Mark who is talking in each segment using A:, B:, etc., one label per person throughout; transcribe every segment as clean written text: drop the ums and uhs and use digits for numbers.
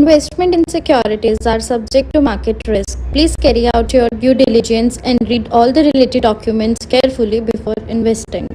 A: Investment in securities are subject to market risk. Please carry out your due diligence and read all the related documents carefully before investing.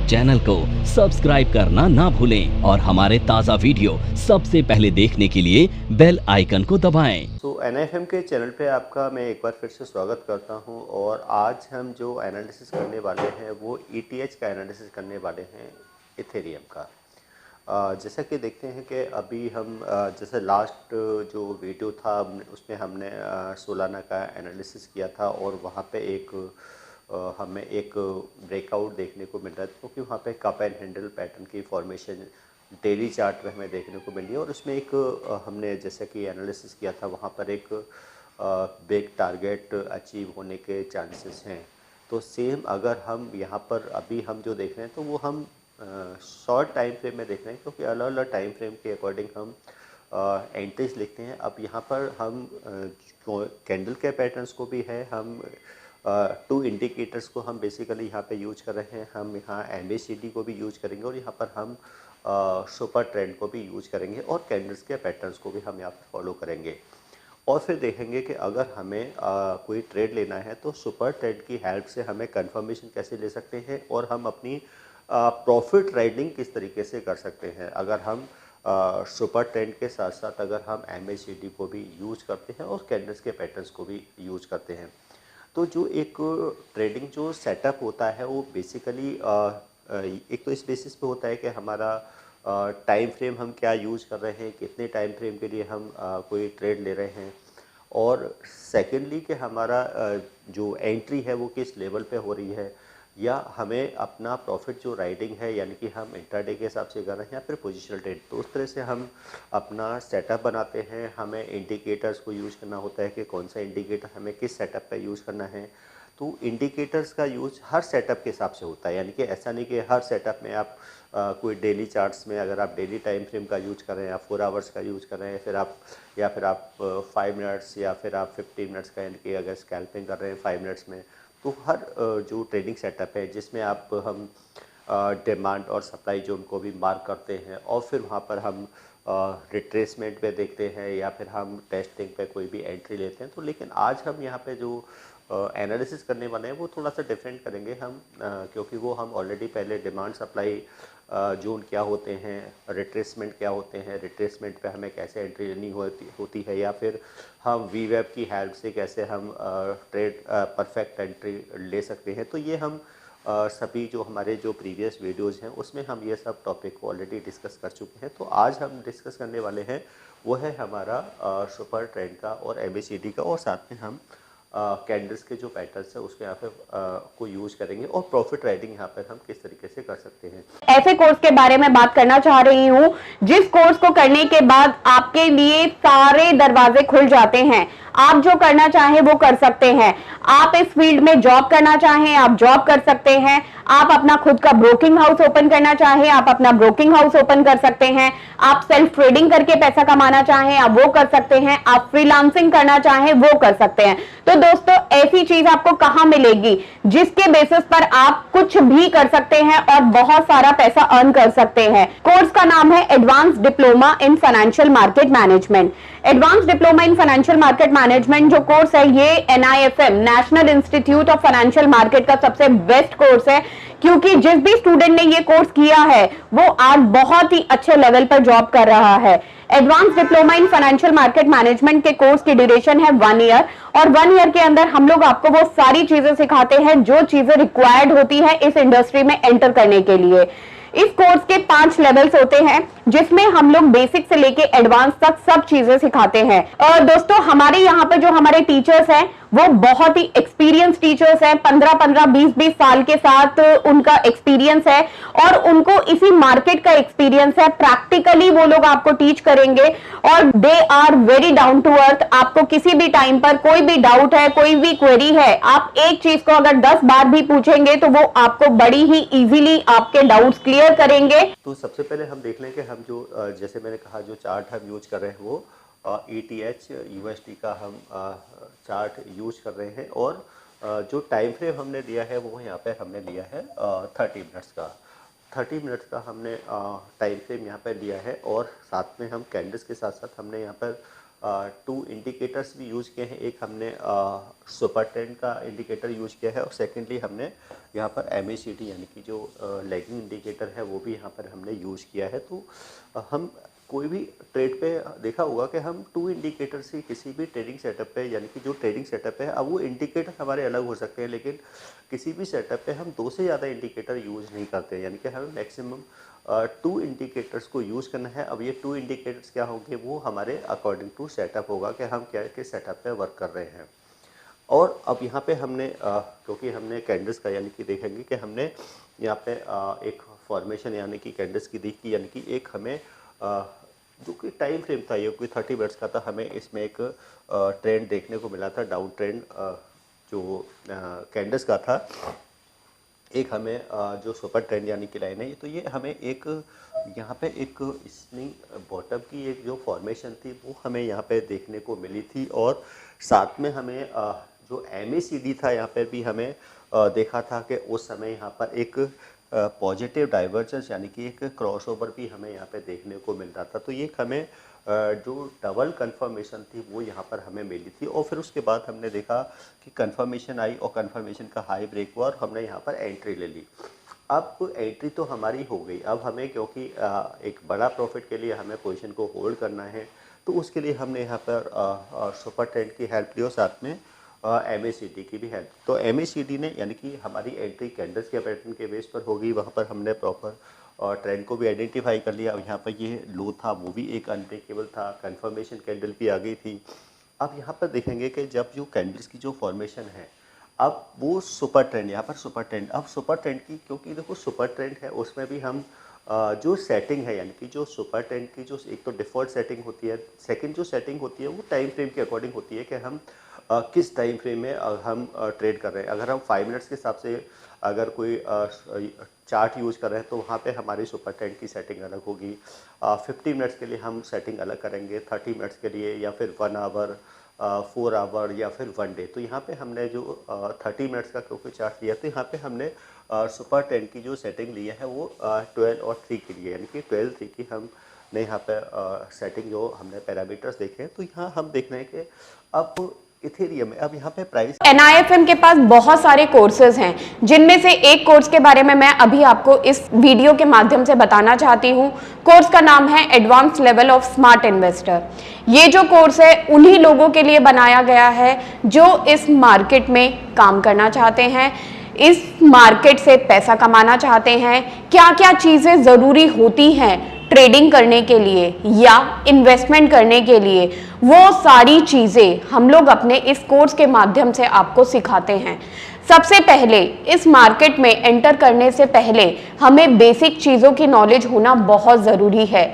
B: Channel को subscribe करना ना भूलें और हमारे ताज़ा video सबसे पहले देखने के लिए बेल आइकन को दबाएं।
C: तो NIFM के चैनल पे आपका मैं एक बार फिर से स्वागत करता हूं और आज हम जो एनालिसिस करने वाले हैं वो ETH का एनालिसिस करने वाले हैं इथेरियम का। जैसा कि देखते हैं कि अभी हम जैसे लास्ट जो वीडियो था उसमें हमने सोलाना का एनालिसिस किया था और वहाँ पे हमें एक ब्रेकआउट देखने को मिल रहा है क्योंकि वहाँ पे कप एंड हैंडल पैटर्न की फॉर्मेशन डेली चार्ट में हमें देखने को मिली है और उसमें एक हमने जैसे कि एनालिसिस किया था वहाँ पर एक बिग टारगेट अचीव होने के चांसेस हैं। तो सेम अगर हम यहाँ पर अभी हम जो देख रहे हैं तो वो हम शॉर्ट टाइम फ्रेम में देख रहे हैं क्योंकि अलग अलग टाइम फ्रेम के अकॉर्डिंग हम एंट्रीज लिखते हैं। अब यहाँ पर हम कैंडल के पैटर्न्स को भी है, हम टू इंडिकेटर्स को हम बेसिकली यहाँ पे यूज कर रहे हैं, हम यहाँ MACD को भी यूज करेंगे और यहाँ पर हम सुपर ट्रेंड को भी यूज करेंगे और कैंडल्स के पैटर्न्स को भी हम यहाँ पर फॉलो करेंगे और फिर देखेंगे कि अगर हमें कोई ट्रेड लेना है तो सुपर ट्रेंड की हेल्प से हमें कंफर्मेशन कैसे ले सकते हैं और हम अपनी प्रॉफिट राइडिंग किस तरीके से कर सकते हैं। अगर हम सुपर ट्रेंड के साथ साथ अगर हम MACD को भी यूज करते हैं और कैंडल्स के पैटर्न्स को भी यूज करते हैं तो जो एक ट्रेडिंग जो सेटअप होता है वो बेसिकली एक तो इस बेसिस पे होता है कि हमारा टाइम फ्रेम हम क्या यूज कर रहे हैं, कितने टाइम फ्रेम के लिए हम कोई ट्रेड ले रहे हैं और सेकेंडली कि हमारा जो एंट्री है वो किस लेवल पे हो रही है या हमें अपना प्रॉफिट जो राइडिंग है यानी कि हम इंट्राडे के हिसाब से कर रहे हैं या फिर पोजिशनल ट्रेड। तो उस तरह से हम अपना सेटअप बनाते हैं। हमें इंडिकेटर्स को यूज़ करना होता है कि कौन सा इंडिकेटर हमें किस सेटअप पे यूज़ करना है। तो इंडिकेटर्स का यूज़ हर सेटअप के हिसाब से होता है, यानी कि ऐसा नहीं कि हर सेटअप में आप कोई डेली चार्ट्स में अगर आप डेली टाइम फ्रेम का यूज कर रहे हैं, आप 4 आवर्स का यूज़ कर रहे हैं या फिर आप 5 मिनट्स या फिर आप 15 मिनट्स का, यानी कि अगर स्कैल्पिंग कर रहे हैं 5 मिनट्स में, तो हर जो ट्रेडिंग सेटअप है जिसमें हम डिमांड और सप्लाई जोन को भी मार्क करते हैं और फिर वहाँ पर हम रिट्रेसमेंट पे देखते हैं या फिर हम टेस्टिंग पे कोई भी एंट्री लेते हैं। तो लेकिन आज हम यहाँ पे जो एनालिसिस करने वाले हैं वो थोड़ा सा डिफरेंट करेंगे हम क्योंकि वो हम ऑलरेडी पहले डिमांड सप्लाई जोन क्या होते हैं, रिट्रेसमेंट क्या होते हैं, रिट्रेसमेंट पे हमें कैसे एंट्री लेनी होती है या फिर हम VWAP की हेल्प से कैसे हम ट्रेड परफेक्ट एंट्री ले सकते हैं। तो ये हम सभी जो हमारे जो प्रीवियस वीडियोज़ हैं उसमें हम ये सब टॉपिक को ऑलरेडी डिस्कस कर चुके हैं। तो आज हम डिस्कस करने वाले हैं वो है हमारा सुपर ट्रेंड का और MACD का और साथ में हम कैंडल्स के जो पैटर्न्स है उसके यहाँ पे को यूज करेंगे और प्रॉफिट राइडिंग यहाँ पर हम किस तरीके से कर सकते हैं।
D: ऐसे कोर्स के बारे में बात करना चाह रही हूँ जिस कोर्स को करने के बाद आपके लिए सारे दरवाजे खुल जाते हैं, आप जो करना चाहें वो कर सकते हैं। आप इस फील्ड में जॉब करना चाहें आप जॉब कर सकते हैं, आप अपना खुद का ब्रोकिंग हाउस ओपन करना चाहें आप अपना ब्रोकिंग हाउस ओपन कर सकते हैं, आप सेल्फ ट्रेडिंग करके पैसा कमाना चाहें आप वो कर सकते हैं, आप फ्रीलांसिंग करना चाहें वो कर सकते हैं। तो दोस्तों ऐसी चीज आपको कहां मिलेगी जिसके बेसिस पर आप कुछ भी कर सकते हैं और बहुत सारा पैसा अर्न कर सकते हैं। कोर्स का नाम है advance diploma in financial market management. Advance diploma in financial market management जो कोर्स है ये NIFM national institute of financial market का सबसे बेस्ट कोर्स है क्योंकि जिस भी स्टूडेंट ने ये कोर्स किया है वो आज बहुत ही अच्छे लेवल पर जॉब कर रहा है। Advance diploma in financial market management के कोर्स की ड्यूरेशन है 1 ईयर और 1 ईयर के अंदर हम लोग आपको वो सारी चीजें सिखाते हैं जो चीजें रिक्वायर्ड होती है इस इंडस्ट्री में एंटर करने के लिए। इस कोर्स के 5 लेवल्स होते हैं जिसमें हम लोग बेसिक से लेके एडवांस तक सब चीजें सिखाते हैं। और दोस्तों हमारे यहाँ पे जो हमारे टीचर्स हैं वो बहुत ही एक्सपीरियंस टीचर्स हैं, 15-15 20-20 साल के साथ उनका एक्सपीरियंस है और उनको इसी मार्केट का एक्सपीरियंस है। प्रैक्टिकली वो लोग आपको टीच करेंगे और they are very down to earth. आपको किसी भी टाइम पर कोई भी डाउट है, कोई भी क्वेरी है, आप एक चीज को अगर 10 बार भी पूछेंगे तो वो आपको बड़ी ही इजीली आपके डाउट्स क्लियर करेंगे।
C: तो सबसे पहले हम देख लें कि हम जो जैसे मैंने कहा जो चार्ट हम यूज कर रहे हैं वो ETH USD का हम चार्ट यूज कर रहे हैं और जो टाइम फ्रेम हमने लिया है वो यहाँ पे हमने लिया है 30 मिनट्स का। 30 मिनट्स का हमने टाइम फ्रेम यहाँ पर लिया है और साथ में हम कैंडल्स के साथ साथ हमने यहाँ पर 2 इंडिकेटर्स भी यूज़ किए हैं। एक हमने सुपर ट्रेंड का इंडिकेटर यूज़ किया है और सेकेंडली हमने यहाँ पर MACD यानी कि जो लैगिंग इंडिकेटर है वो भी यहाँ पर हमने यूज़ किया है। तो हम कोई भी ट्रेड पे देखा होगा कि हम 2 इंडिकेटर से किसी भी ट्रेडिंग सेटअप पे यानी कि जो ट्रेडिंग सेटअप है, अब वो इंडिकेटर हमारे अलग हो सकते हैं लेकिन किसी भी सेटअप पे हम 2 से ज़्यादा इंडिकेटर यूज़ नहीं करते, यानी कि हमें मैक्सिमम 2 इंडिकेटर्स को यूज़ करना है। अब ये 2 इंडिकेटर्स क्या होंगे, वो हमारे अकॉर्डिंग टू सेटअप होगा कि हम क्या किस सेटअप पे वर्क कर रहे हैं। और अब यहाँ पे हमने क्योंकि हमने कैंडल्स का यानी कि देखेंगे कि हमने यहाँ पे एक फॉर्मेशन यानी कि कैंडल्स की देखी, यानी कि एक हमें जो कि टाइम फ्रेम था ये कोई 30 मिनट्स का था, हमें इसमें एक ट्रेंड देखने को मिला था, डाउन ट्रेंड जो कैंडल्स का था। एक हमें जो सुपर ट्रेंड यानी कि लाइन है, तो ये हमें एक यहाँ पे एक स्विंग बॉटम की एक जो फॉर्मेशन थी वो हमें यहाँ पे देखने को मिली थी। और साथ में हमें जो MACD था यहाँ पर भी हमें देखा था कि उस समय यहाँ पर एक पॉजिटिव डाइवर्जेंस यानी कि एक क्रॉसओवर भी हमें यहाँ पे देखने को मिल रहा था। तो ये हमें जो डबल कंफर्मेशन थी वो यहाँ पर हमें मिली थी। और फिर उसके बाद हमने देखा कि कंफर्मेशन आई और कंफर्मेशन का हाई ब्रेक हुआ और हमने यहाँ पर एंट्री ले ली। अब एंट्री तो हमारी हो गई, अब हमें क्योंकि एक बड़ा प्रॉफिट के लिए हमें पोजीशन को होल्ड करना है, तो उसके लिए हमने यहाँ पर सुपर ट्रेंड की हेल्प ली और साथ में MACD की भी हेल्प। तो MACD ने यानी कि हमारी एंट्री कैंडल्स के पैटर्न के बेस पर होगी, वहाँ पर हमने प्रॉपर ट्रेंड को भी आइडेंटिफाई कर लिया। अब यहाँ पर ये लो था वो भी एक अनब्रेकेबल था, कंफर्मेशन कैंडल भी आ गई थी। अब यहाँ पर देखेंगे कि जब जो कैंडल्स की जो फॉर्मेशन है, अब वो सुपर ट्रेंड, यहाँ पर सुपर ट्रेंड, अब सुपर ट्रेंड की क्योंकि देखो सुपर ट्रेंड है उसमें भी हम जो सेटिंग है यानी कि जो सुपर ट्रेंड की जो एक तो डिफ़ॉल्ट सेटिंग होती है, सेकंड जो सेटिंग होती है वो टाइम फ्रेम के अकॉर्डिंग होती है कि हम किस टाइम फ्रेम में हम ट्रेड कर रहे हैं। अगर हम 5 मिनट्स के हिसाब से अगर कोई चार्ट यूज़ कर रहे हैं तो वहाँ पे हमारी सुपर ट्रेंड की सेटिंग अलग होगी। 50 मिनट्स के लिए हम सेटिंग अलग करेंगे, 30 मिनट्स के लिए या फिर 1 आवर, 4 आवर या फिर 1 डे। तो यहाँ पे हमने जो 30 मिनट्स का क्योंकि चार्ट लिया तो यहाँ पे हमने सुपर ट्रेंड की जो सेटिंग लिया है वो 12 और 3 के लिए, यानी कि 12 3 की हमने यहाँ पे सेटिंग जो हमने पैरामीटर्स देखे हैं। तो यहाँ हम देख रहे हैं कि अब इथेरियम में अब यहाँ पे प्राइस
D: NIFM के पास बहुत सारे कोर्सेज हैं, जिनमें से एक कोर्स के बारे में मैं अभी आपको इस वीडियो के माध्यम से बताना चाहती हूँ। कोर्स का नाम है advance level of smart investor. ये जो कोर्स है उन्हीं लोगों के लिए बनाया गया है जो इस मार्केट में काम करना चाहते हैं, इस मार्केट से पैसा कमाना चाहते हैं। क्या क्या चीजें जरूरी होती हैं ट्रेडिंग करने के लिए या इन्वेस्टमेंट करने के लिए, वो सारी चीजें हम लोग अपने इस कोर्स के माध्यम से आपको सिखाते हैं। सबसे पहले इस मार्केट में एंटर करने से पहले हमें बेसिक चीजों की नॉलेज होना बहुत जरूरी है।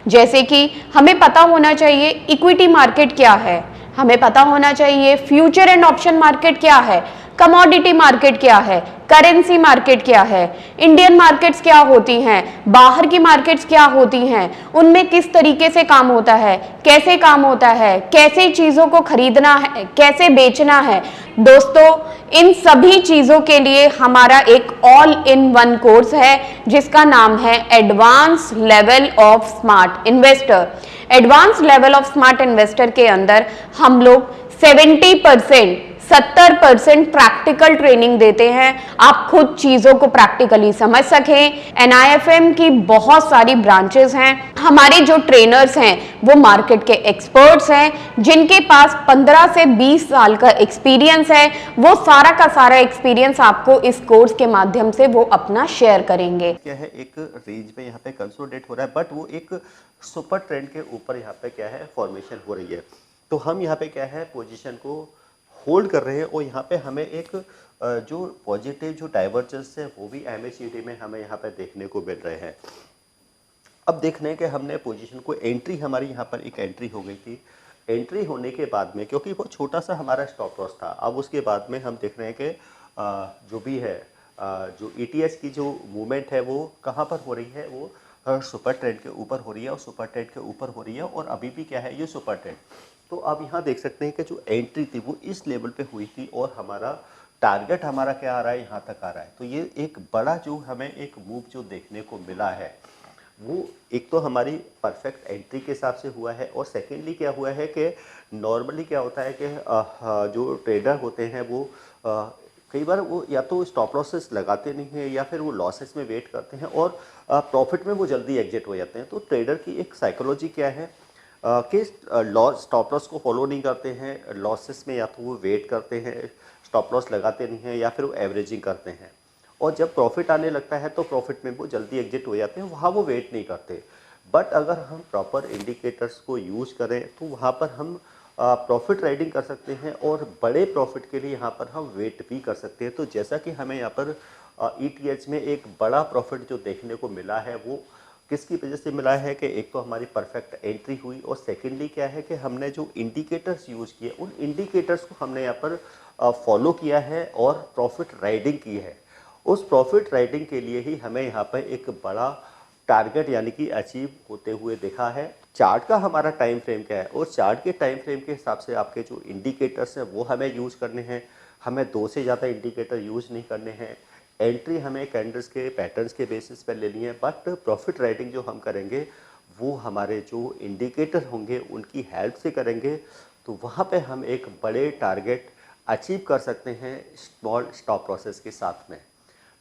D: जैसे कि हमें पता होना चाहिए इक्विटी मार्केट क्या है, हमें पता होना चाहिए फ्यूचर एंड ऑप्शन मार्केट क्या है, कमोडिटी मार्केट क्या है, करेंसी मार्केट क्या है, इंडियन मार्केट्स क्या होती हैं, बाहर की मार्केट्स क्या होती हैं, उनमें किस तरीके से काम होता है, कैसे काम होता है, कैसे चीजों को खरीदना है, कैसे बेचना है। दोस्तों, इन सभी चीजों के लिए हमारा एक ऑल इन वन कोर्स है जिसका नाम है advance level of smart investor. Advance level of smart investor के अंदर हम लोग 70% प्रैक्टिकल ट्रेनिंग देते हैं, आप खुद चीजों को प्रैक्टिकली समझ सकें। NIFM की बहुत सारी ब्रांचेस हैं। हमारे जो ट्रेनर्स हैं वो मार्केट के एक्सपर्ट्स हैं जिनके पास 15 से 20 साल का एक्सपीरियंस है। वो सारा का सारा एक्सपीरियंस आपको इस कोर्स के माध्यम से वो अपना शेयर करेंगे।
C: क्या है, एक रेंज पे यहाँ पे कंसोलिडेट हो रहा है, बट वो एक सुपर ट्रेंड के ऊपर यहाँ पे क्या है फॉर्मेशन हो रही है। तो हम यहाँ पे क्या है पोजीशन को होल्ड कर रहे हैं और यहाँ पे हमें एक जो पॉजिटिव जो डाइवर्जेंस है वो भी MACD में हमें यहाँ पे देखने को मिल रहे हैं। अब देख रहे हैं कि हमने पोजीशन को एंट्री, हमारी यहाँ पर एक एंट्री हो गई थी। एंट्री होने के बाद में क्योंकि वो छोटा सा हमारा स्टॉप लॉस था, अब उसके बाद में हम देख रहे हैं कि जो भी है जो ETH की जो मूवमेंट है वो कहाँ पर हो रही है, वो सुपर ट्रेंड के ऊपर हो रही है और सुपर ट्रेंड के ऊपर हो रही है और अभी भी क्या है ये सुपर ट्रेंड। तो आप यहाँ देख सकते हैं कि जो एंट्री थी वो इस लेवल पे हुई थी और हमारा टारगेट हमारा क्या आ रहा है, यहाँ तक आ रहा है। तो ये एक बड़ा जो हमें एक मूव जो देखने को मिला है, वो एक तो हमारी परफेक्ट एंट्री के हिसाब से हुआ है, और सेकेंडली क्या हुआ है कि नॉर्मली क्या होता है कि जो ट्रेडर होते हैं वो कई बार वो या तो स्टॉप लॉसेस लगाते नहीं हैं, या फिर वो लॉसेस में वेट करते हैं और प्रॉफिट में वो जल्दी एग्जिट हो जाते हैं। तो ट्रेडर की एक साइकोलॉजी क्या है कि लॉस स्टॉप लॉस को फॉलो नहीं करते हैं, लॉसेस में या तो वो वेट करते हैं, स्टॉप लॉस लगाते नहीं हैं, या फिर वो एवरेजिंग करते हैं, और जब प्रॉफिट आने लगता है तो प्रॉफिट में वो जल्दी एग्जिट हो जाते हैं, वहाँ वो वेट नहीं करते। बट अगर हम प्रॉपर इंडिकेटर्स को यूज़ करें तो वहाँ पर हम प्रॉफिट राइडिंग कर सकते हैं, और बड़े प्रॉफिट के लिए यहाँ पर हम वेट भी कर सकते हैं। तो जैसा कि हमें यहाँ पर ETH में एक बड़ा प्रॉफिट जो देखने को मिला है, वो किसकी वजह से मिला है कि एक तो हमारी परफेक्ट एंट्री हुई, और सेकेंडली क्या है कि हमने जो इंडिकेटर्स यूज़ किए उन इंडिकेटर्स को हमने यहाँ पर फॉलो किया है और प्रॉफिट राइडिंग की है। उस प्रॉफिट राइडिंग के लिए ही हमें यहाँ पर एक बड़ा टारगेट यानी कि अचीव होते हुए देखा है। चार्ट का हमारा टाइम फ्रेम क्या है, और चार्ट के टाइम फ्रेम के हिसाब से आपके जो इंडिकेटर्स हैं वो हमें यूज़ करने हैं। हमें 2 से ज़्यादा इंडिकेटर यूज़ नहीं करने हैं। एंट्री हमें कैंडल्स के पैटर्न्स के बेसिस पर लेनी है, बट प्रॉफिट राइडिंग जो हम करेंगे वो हमारे जो इंडिकेटर होंगे उनकी हेल्प से करेंगे। तो वहाँ पे हम एक बड़े टारगेट अचीव कर सकते हैं स्मॉल स्टॉप लॉसेस के साथ में।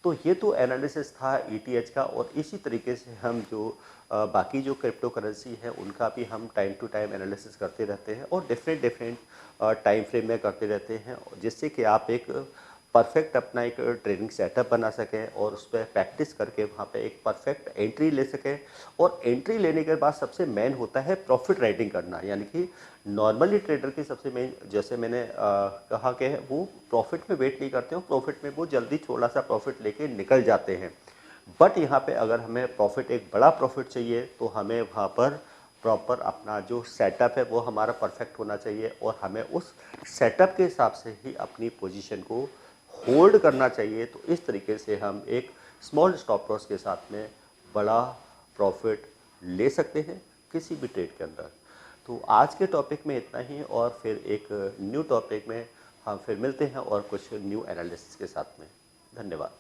C: तो ये तो एनालिसिस था ETH का, और इसी तरीके से हम जो बाकी जो क्रिप्टो करेंसी है उनका भी हम टाइम टू टाइम एनालिसिस करते रहते हैं, और डिफरेंट टाइम फ्रेम में करते रहते हैं, जिससे कि आप एक परफेक्ट अपना एक ट्रेडिंग सेटअप बना सकें, और उस पर प्रैक्टिस करके वहाँ पे एक परफेक्ट एंट्री ले सकें। और एंट्री लेने के बाद सबसे मेन होता है प्रॉफिट राइडिंग करना, यानी कि नॉर्मली ट्रेडर की सबसे मेन, जैसे मैंने कहा कि वो प्रॉफिट में वेट नहीं करते हो, प्रॉफिट में वो जल्दी थोड़ा सा प्रॉफिट लेके निकल जाते हैं। बट यहाँ पे अगर हमें प्रॉफिट, एक बड़ा प्रॉफिट चाहिए, तो हमें वहाँ पर प्रॉपर अपना जो सेटअप है वो हमारा परफेक्ट होना चाहिए, और हमें उस सेटअप के हिसाब से ही अपनी पोजीशन को होल्ड करना चाहिए। तो इस तरीके से हम एक स्मॉल स्टॉप लॉस के साथ में बड़ा प्रॉफिट ले सकते हैं किसी भी ट्रेड के अंदर। तो आज के टॉपिक में इतना ही, और फिर एक न्यू टॉपिक में हम फिर मिलते हैं और कुछ न्यू एनालिसिस के साथ में। धन्यवाद।